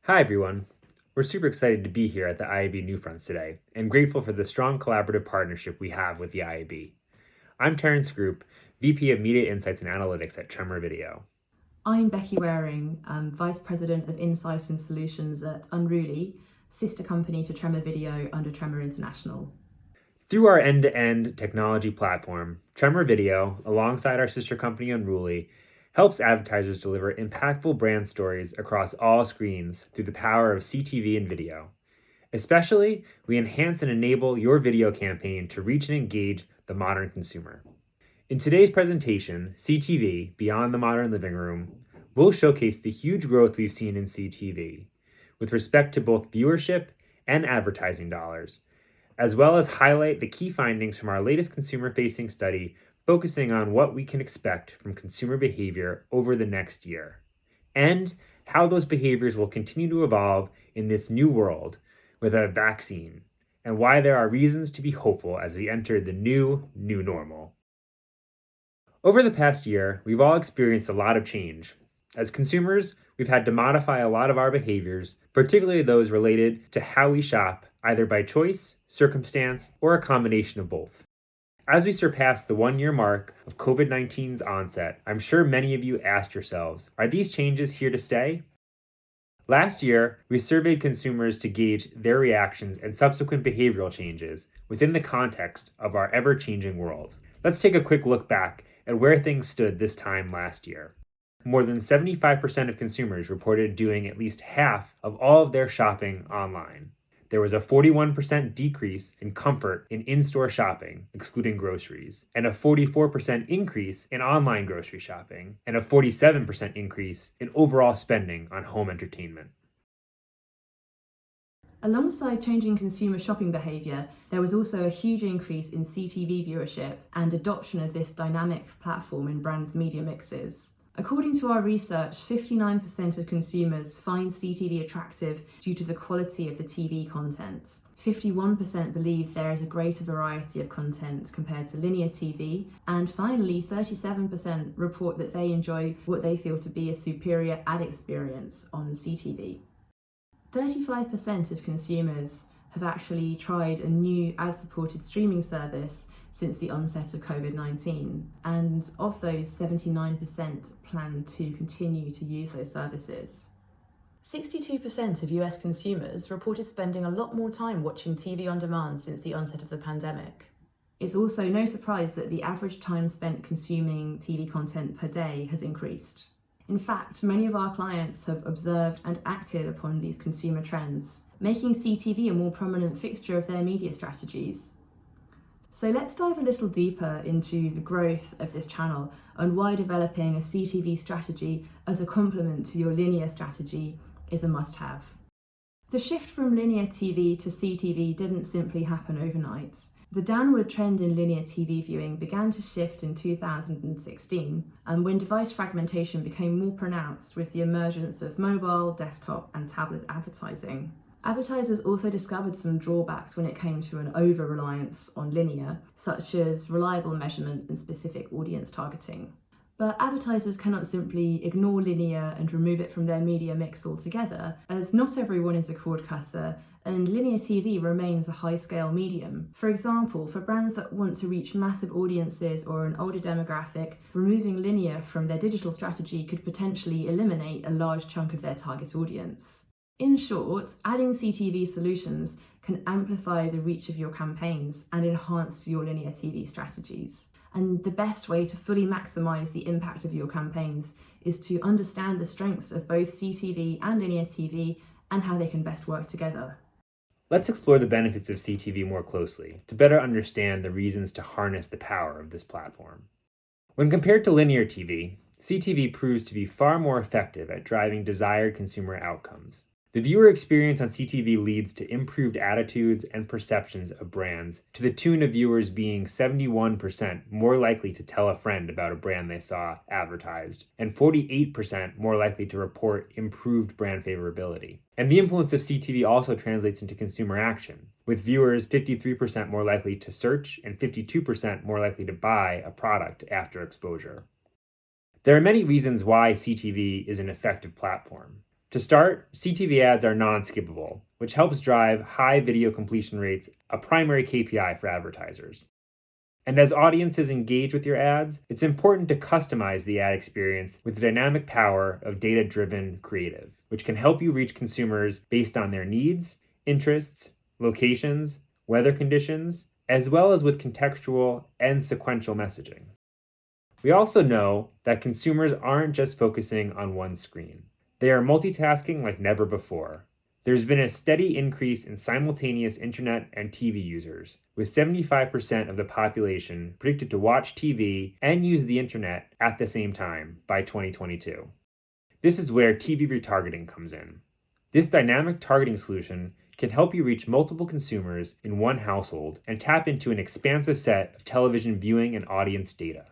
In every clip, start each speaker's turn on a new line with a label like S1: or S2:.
S1: Hi, everyone. We're super excited to be here at the IAB NewFronts today and grateful for the strong collaborative partnership we have with the IAB. I'm Terrence Group, VP of Media Insights and Analytics at Tremor Video.
S2: I'm Becky Waring, Vice President of Insight and Solutions at Unruly, sister company to Tremor Video under Tremor International.
S1: Through our end-to-end technology platform, Tremor Video, alongside our sister company Unruly, helps advertisers deliver impactful brand stories across all screens through the power of CTV and video. Especially, we enhance and enable your video campaign to reach and engage the modern consumer. In today's presentation, CTV, Beyond the Modern Living Room, will showcase the huge growth we've seen in CTV with respect to both viewership and advertising dollars, as well as highlight the key findings from our latest consumer-facing study focusing on what we can expect from consumer behavior over the next year, and how those behaviors will continue to evolve in this new world with a vaccine, and why there are reasons to be hopeful as we enter the new normal. Over the past year, we've all experienced a lot of change. As consumers, we've had to modify a lot of our behaviors, particularly those related to how we shop, either by choice, circumstance, or a combination of both. As we surpass the 1-year mark of COVID-19's onset, I'm sure many of you asked yourselves, are these changes here to stay? Last year, we surveyed consumers to gauge their reactions and subsequent behavioral changes within the context of our ever-changing world. Let's take a quick look back at where things stood this time last year. More than 75% of consumers reported doing at least half of all of their shopping online. There was a 41% decrease in comfort in in-store shopping, excluding groceries, and a 44% increase in online grocery shopping, and a 47% increase in overall spending on home entertainment.
S2: Alongside changing consumer shopping behaviour, there was also a huge increase in CTV viewership and adoption of this dynamic platform in brands' media mixes. According to our research, 59% of consumers find CTV attractive due to the quality of the TV content. 51% believe there is a greater variety of content compared to linear TV. And finally, 37% report that they enjoy what they feel to be a superior ad experience on CTV. 35% of consumers have actually tried a new ad-supported streaming service since the onset of COVID-19, and of those, 79% plan to continue to use those services. 62% of US consumers reported spending a lot more time watching TV on demand since the onset of the pandemic. It's also no surprise that the average time spent consuming TV content per day has increased. In fact, many of our clients have observed and acted upon these consumer trends, making CTV a more prominent fixture of their media strategies. So let's dive a little deeper into the growth of this channel and why developing a CTV strategy as a complement to your linear strategy is a must-have. The shift from linear TV to CTV didn't simply happen overnight. The downward trend in linear TV viewing began to shift in 2016, and when device fragmentation became more pronounced with the emergence of mobile, desktop, and tablet advertising. Advertisers also discovered some drawbacks when it came to an over-reliance on linear, such as reliable measurement and specific audience targeting. But advertisers cannot simply ignore linear and remove it from their media mix altogether, as not everyone is a cord cutter, and linear TV remains a high-scale medium. For example, for brands that want to reach massive audiences or an older demographic, removing linear from their digital strategy could potentially eliminate a large chunk of their target audience. In short, adding CTV solutions can amplify the reach of your campaigns and enhance your linear TV strategies. And the best way to fully maximize the impact of your campaigns is to understand the strengths of both CTV and linear TV and how they can best work together.
S1: Let's explore the benefits of CTV more closely to better understand the reasons to harness the power of this platform. When compared to linear TV, CTV proves to be far more effective at driving desired consumer outcomes. The viewer experience on CTV leads to improved attitudes and perceptions of brands, to the tune of viewers being 71% more likely to tell a friend about a brand they saw advertised, and 48% more likely to report improved brand favorability. And the influence of CTV also translates into consumer action, with viewers 53% more likely to search and 52% more likely to buy a product after exposure. There are many reasons why CTV is an effective platform. To start, CTV ads are non-skippable, which helps drive high video completion rates, a primary KPI for advertisers. And as audiences engage with your ads, it's important to customize the ad experience with the dynamic power of data-driven creative, which can help you reach consumers based on their needs, interests, locations, weather conditions, as well as with contextual and sequential messaging. We also know that consumers aren't just focusing on one screen. They are multitasking like never before. There's been a steady increase in simultaneous internet and TV users, with 75% of the population predicted to watch TV and use the internet at the same time by 2022. This is where TV retargeting comes in. This dynamic targeting solution can help you reach multiple consumers in one household and tap into an expansive set of television viewing and audience data.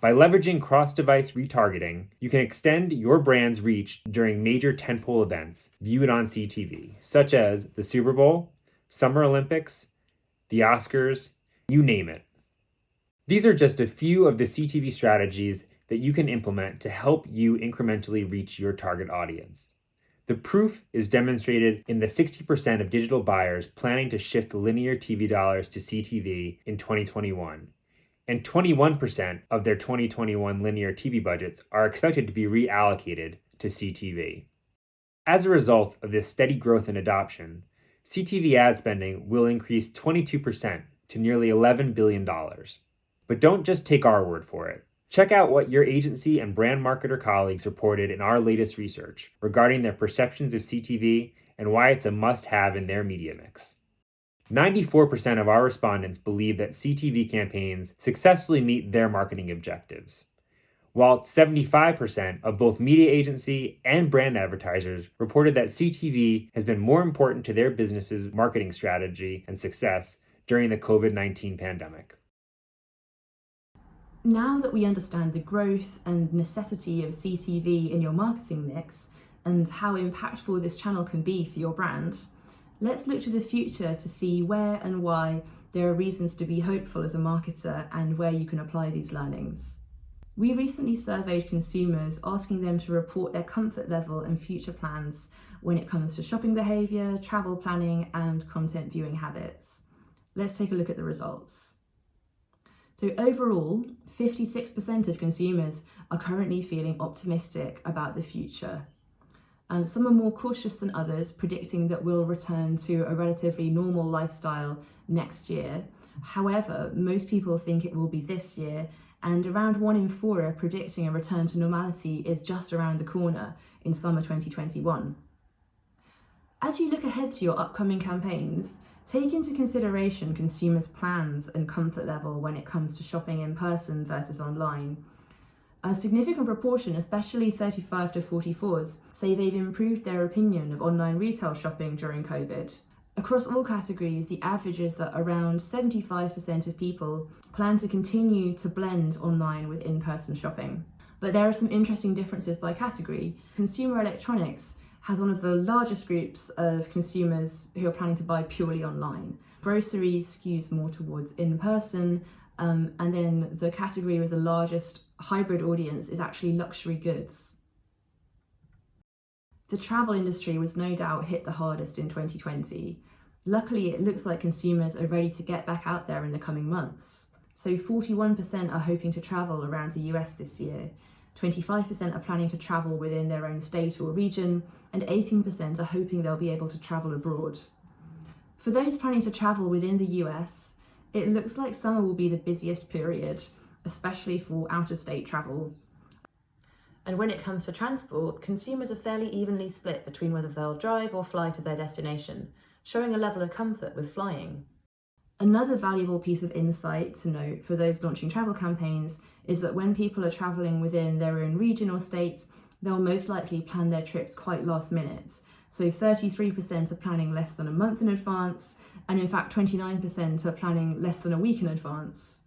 S1: By leveraging cross-device retargeting, you can extend your brand's reach during major tentpole events viewed on CTV, such as the Super Bowl, Summer Olympics, the Oscars, you name it. These are just a few of the CTV strategies that you can implement to help you incrementally reach your target audience. The proof is demonstrated in the 60% of digital buyers planning to shift linear TV dollars to CTV in 2021. And 21% of their 2021 linear TV budgets are expected to be reallocated to CTV. As a result of this steady growth in adoption, CTV ad spending will increase 22% to nearly $11 billion. But don't just take our word for it. Check out what your agency and brand marketer colleagues reported in our latest research regarding their perceptions of CTV and why it's a must-have in their media mix. 94% of our respondents believe that CTV campaigns successfully meet their marketing objectives, while 75% of both media agency and brand advertisers reported that CTV has been more important to their business's marketing strategy and success during the COVID-19 pandemic.
S2: Now that we understand the growth and necessity of CTV in your marketing mix and how impactful this channel can be for your brand, let's look to the future to see where and why there are reasons to be hopeful as a marketer and where you can apply these learnings. We recently surveyed consumers asking them to report their comfort level and future plans when it comes to shopping behaviour, travel planning and content viewing habits. Let's take a look at the results. So overall, 56% of consumers are currently feeling optimistic about the future. Some are more cautious than others, predicting that we'll return to a relatively normal lifestyle next year. However, most people think it will be this year, and around 1 in 4 are predicting a return to normality is just around the corner in summer 2021. As you look ahead to your upcoming campaigns, take into consideration consumers' plans and comfort level when it comes to shopping in person versus online. A significant proportion, especially 35 to 44s, say they've improved their opinion of online retail shopping during COVID. Across all categories, the average is that around 75% of people plan to continue to blend online with in-person shopping. But there are some interesting differences by category. Consumer electronics has one of the largest groups of consumers who are planning to buy purely online. Groceries skews more towards in-person, and then the category with the largest hybrid audience is actually luxury goods. The travel industry was no doubt hit the hardest in 2020. Luckily, it looks like consumers are ready to get back out there in the coming months. So 41% are hoping to travel around the US this year, 25% are planning to travel within their own state or region, and 18% are hoping they'll be able to travel abroad. For those planning to travel within the US, it looks like summer will be the busiest period, especially for out-of-state travel. And when it comes to transport, consumers are fairly evenly split between whether they'll drive or fly to their destination, showing a level of comfort with flying. Another valuable piece of insight to note for those launching travel campaigns is that when people are travelling within their own region or state, they'll most likely plan their trips quite last minute. So 33% are planning less than a month in advance, and in fact 29% are planning less than a week in advance.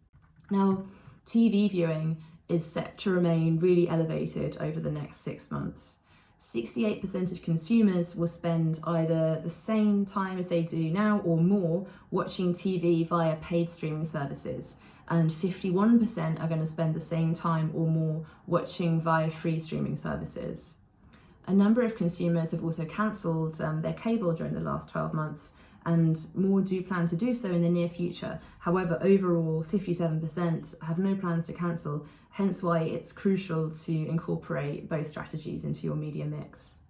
S2: Now, TV viewing is set to remain really elevated over the next 6 months. 68% of consumers will spend either the same time as they do now or more watching TV via paid streaming services, and 51% are going to spend the same time or more watching via free streaming services. A number of consumers have also cancelled their cable during the last 12 months, and more do plan to do so in the near future. However, overall, 57% have no plans to cancel, hence why it's crucial to incorporate both strategies into your media mix.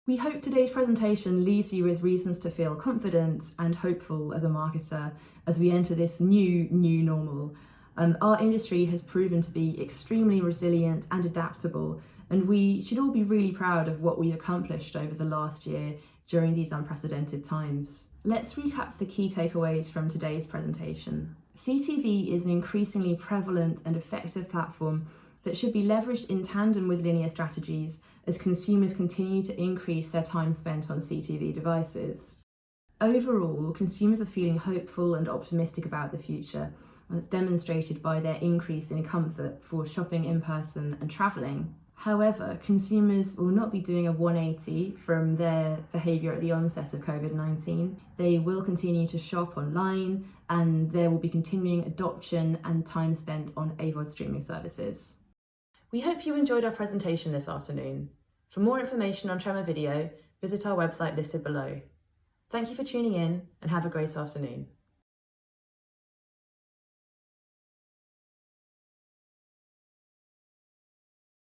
S2: We hope today's presentation leaves you with reasons to feel confident and hopeful as a marketer as we enter this new normal. Our industry has proven to be extremely resilient and adaptable, and we should all be really proud of what we've accomplished over the last year during these unprecedented times. Let's recap the key takeaways from today's presentation. CTV is an increasingly prevalent and effective platform that should be leveraged in tandem with linear strategies as consumers continue to increase their time spent on CTV devices. Overall, consumers are feeling hopeful and optimistic about the future, and it's demonstrated by their increase in comfort for shopping in person and travelling. However, consumers will not be doing a 180 from their behaviour at the onset of COVID-19. They will continue to shop online, and there will be continuing adoption and time spent on AVOD streaming services. We hope you enjoyed our presentation this afternoon. For more information on Tremor Video, visit our website listed below. Thank you for tuning in, and have a great afternoon.